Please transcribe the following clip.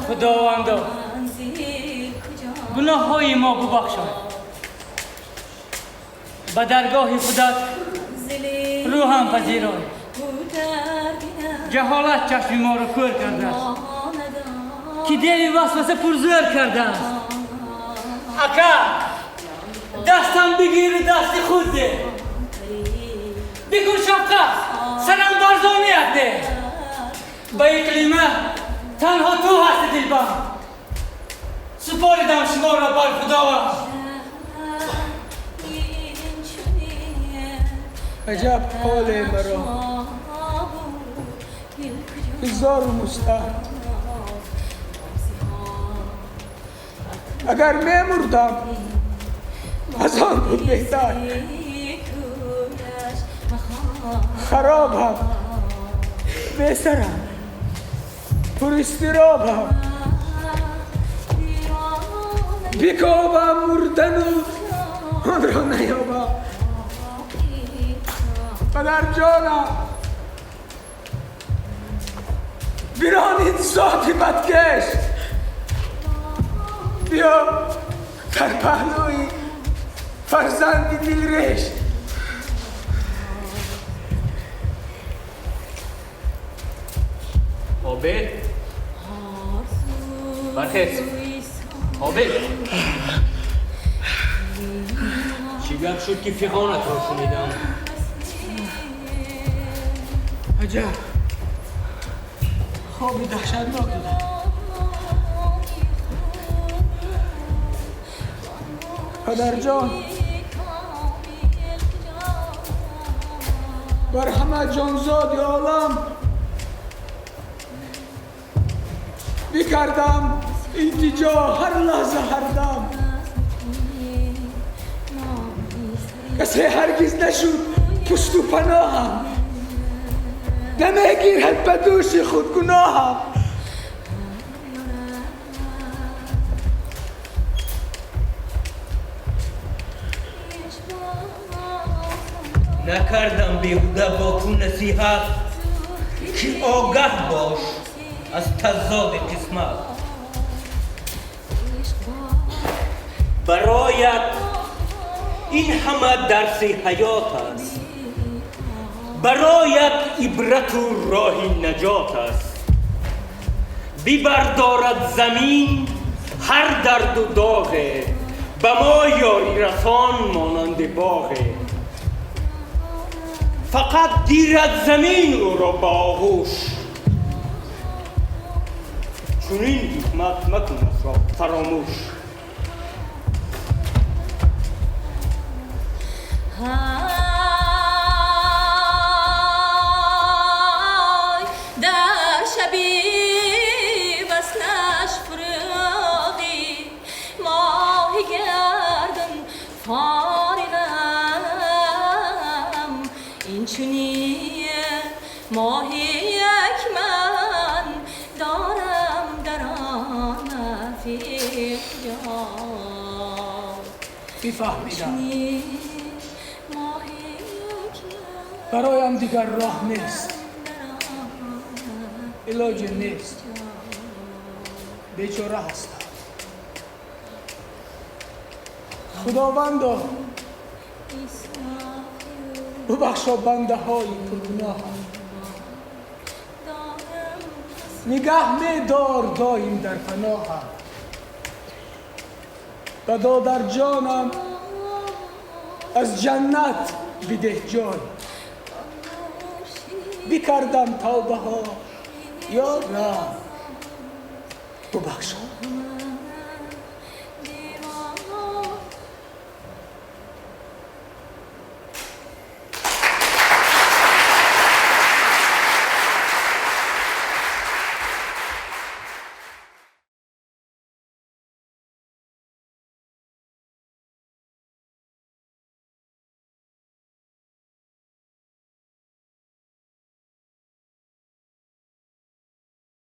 خداوندا گناه های ما ببخشای، به درگاه خودت روحم پذیرای. جهالت چشم ما رو کور کرده است که دیوی وسوسه پرزور کرده است. اکا دستم بگیر دست خود ده، بکن شفقت سرم برزانیت ده. به اقلیمه تنها تو هستی دلبم، سپاریدم شما را بر خداوند. عجب حال مرا هزار مستعد. اگر میمردم از آن بود بهتر. خرابم، بیسرم، پر استرابم، بکابم مردن و آن را نیابم. پدر جانم برانید ذات بدکش، بیا در پهلوی فرزند دلریش. عابد برخیز. عابد چی گپ شد که فیقانت رو شنیدم؟ عجب خوابی دهشتناک دیدم. پدر جان بر همه جانزاد عالم بکردم التجا هر لحظه هر دم. کسی هرگز نشد پشت و پناهم، نمیگیرد به دوش خود گناهم. نکردم بیهوده با تو نصیحت که آگه باش از تضاد قسمت. برایت این همه درس حیات است، برایت عبرت و راه نجات است. ببردارد زمین هر درد و داغه، به ما یاری رسان مانند باغه. فقط گیرد زمین او را با آغوش، چنین حکمت مکن از را فراموش. در شبی وصلش فراقی ماه گردن فارغم. این چنین ماه یک من دارم در آن رفیق جان. میفهمیدم برایم دیگر راه نیست، علاج نیست، بیچاره هستم. خداوندا ببخشا بنده های پرگناهم، نگه می‌دار دایم در پناهم. بدا در جانم از جنت بده جای، بکردم توبه ها یا رب ببخشا.